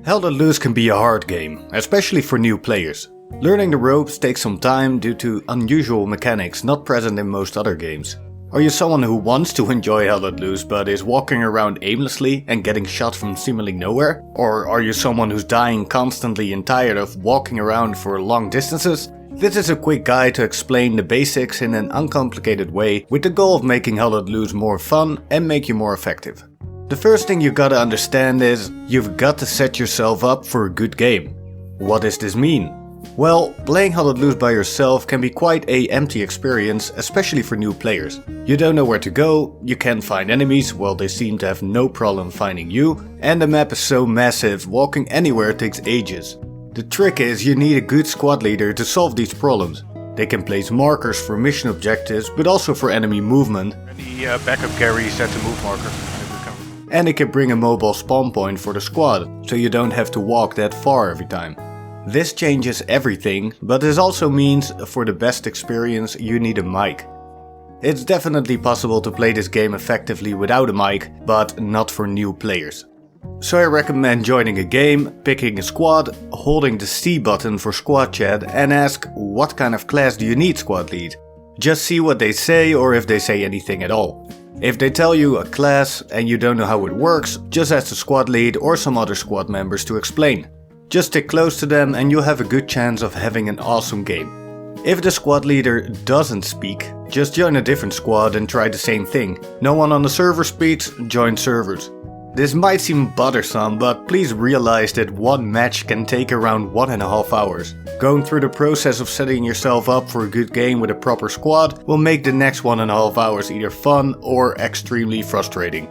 Hell Let Loose can be a hard game, especially for new players. Learning the ropes takes some time due to unusual mechanics not present in most other games. Are you someone who wants to enjoy Hell Let Loose but is walking around aimlessly and getting shot from seemingly nowhere? Or are you someone who's dying constantly and tired of walking around for long distances? This is a quick guide to explain the basics in an uncomplicated way with the goal of making Hell Let Loose more fun and make you more effective. The first thing you gotta understand is, you've got to set yourself up for a good game. What does this mean? Well, playing Hell Let Loose by yourself can be quite an empty experience, especially for new players. You don't know where to go, you can't find enemies, well they seem to have no problem finding you, and the map is so massive, walking anywhere takes ages. The trick is you need a good squad leader to solve these problems. They can place markers for mission objectives, but also for enemy movement. The backup carry set to move marker. And it can bring a mobile spawn point for the squad, so you don't have to walk that far every time. This changes everything, but this also means for the best experience you need a mic. It's definitely possible to play this game effectively without a mic, but not for new players. So I recommend joining a game, picking a squad, holding the C button for squad chat and ask what kind of class do you need squad lead. Just see what they say or if they say anything at all. If they tell you a class and you don't know how it works, just ask the squad lead or some other squad members to explain. Just stick close to them and you'll have a good chance of having an awesome game. If the squad leader doesn't speak, just join a different squad and try the same thing. No one on the server speaks, join servers. This might seem bothersome, but please realize that one match can take around 1.5 hours. Going through the process of setting yourself up for a good game with a proper squad will make the next 1.5 hours either fun or extremely frustrating.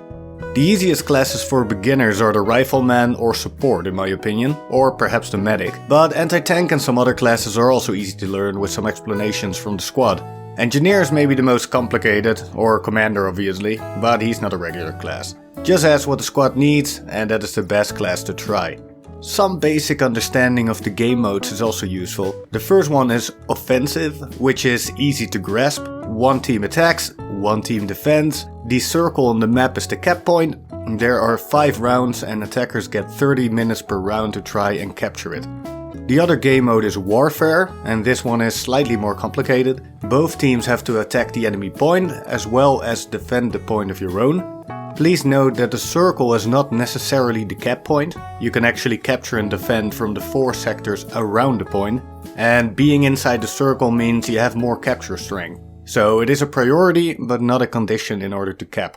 The easiest classes for beginners are the rifleman or support in my opinion, or perhaps the medic, but anti-tank and some other classes are also easy to learn with some explanations from the squad. Engineers may be the most complicated, or commander obviously, but he's not a regular class. Just ask what the squad needs and that is the best class to try. Some basic understanding of the game modes is also useful. The first one is offensive, which is easy to grasp. One team attacks, one team defends. The circle on the map is the cap point. There are 5 rounds and attackers get 30 minutes per round to try and capture it. The other game mode is warfare, and this one is slightly more complicated. Both teams have to attack the enemy point as well as defend the point of your own. Please note that the circle is not necessarily the cap point. You can actually capture and defend from the 4 sectors around the point, and being inside the circle means you have more capture strength. So it is a priority, but not a condition in order to cap.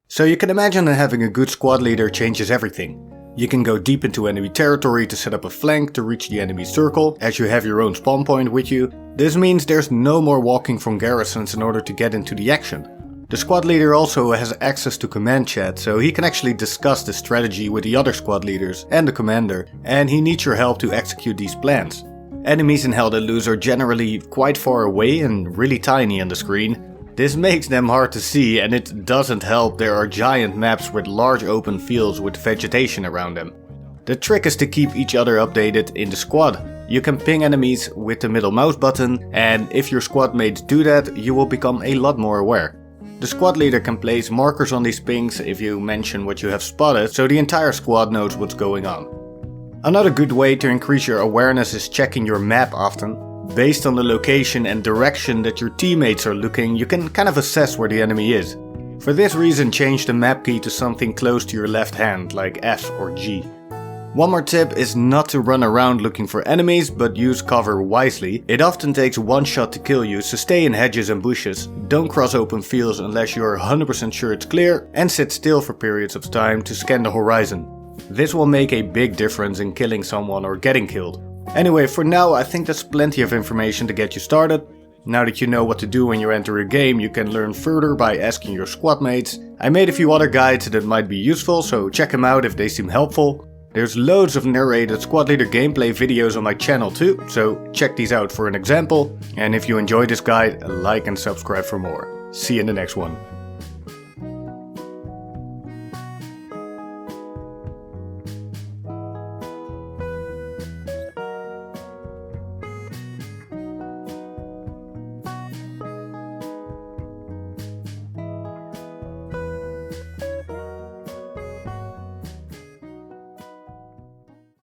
So you can imagine that having a good squad leader changes everything. You can go deep into enemy territory to set up a flank to reach the enemy circle, as you have your own spawn point with you. This means there's no more walking from garrisons in order to get into the action. The squad leader also has access to command chat, so he can actually discuss the strategy with the other squad leaders and the commander, and he needs your help to execute these plans. Enemies in Hell Let Loose are generally quite far away and really tiny on the screen. This makes them hard to see, and it doesn't help there are giant maps with large open fields with vegetation around them. The trick is to keep each other updated in the squad. You can ping enemies with the middle mouse button, and if your squad mates do that, you will become a lot more aware. The squad leader can place markers on these pings if you mention what you have spotted, so the entire squad knows what's going on. Another good way to increase your awareness is checking your map often. Based on the location and direction that your teammates are looking, you can kind of assess where the enemy is. For this reason, change the map key to something close to your left hand, like F or G. One more tip is not to run around looking for enemies, but use cover wisely. It often takes one shot to kill you, so stay in hedges and bushes. Don't cross open fields unless you're 100% sure it's clear, and sit still for periods of time to scan the horizon. This will make a big difference in killing someone or getting killed. Anyway, for now I think that's plenty of information to get you started. Now that you know what to do when you enter a game, you can learn further by asking your squad mates. I made a few other guides that might be useful, so check them out if they seem helpful. There's loads of narrated squad leader gameplay videos on my channel too, so check these out for an example. And if you enjoyed this guide, like and subscribe for more. See you in the next one.